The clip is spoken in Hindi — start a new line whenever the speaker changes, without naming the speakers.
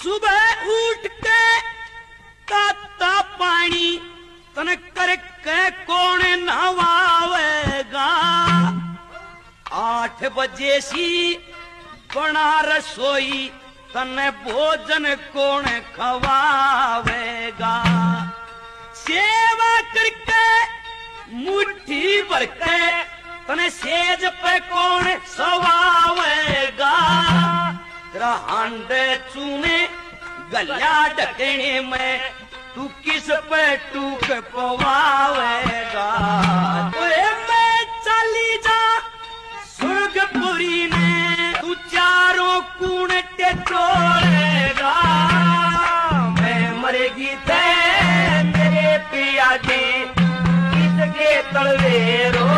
सुबह उठ के ताता पानी तन करके कौन नवावेगा 8 बजे सी बना रसोई तने भोजन कौन खवावेगा सेवा करके मुट्ठी भर के तने सेज पे कौन सवावेगा तेरा हांडे चूने गलिया ढकने में तू किस पे टूक पवावेगा मैं चली जा स्वर्गपुरी ने तू चारों कूण टेटोड़ेगा मैं मरेगी तेरे पिया जी किसके तलवे रो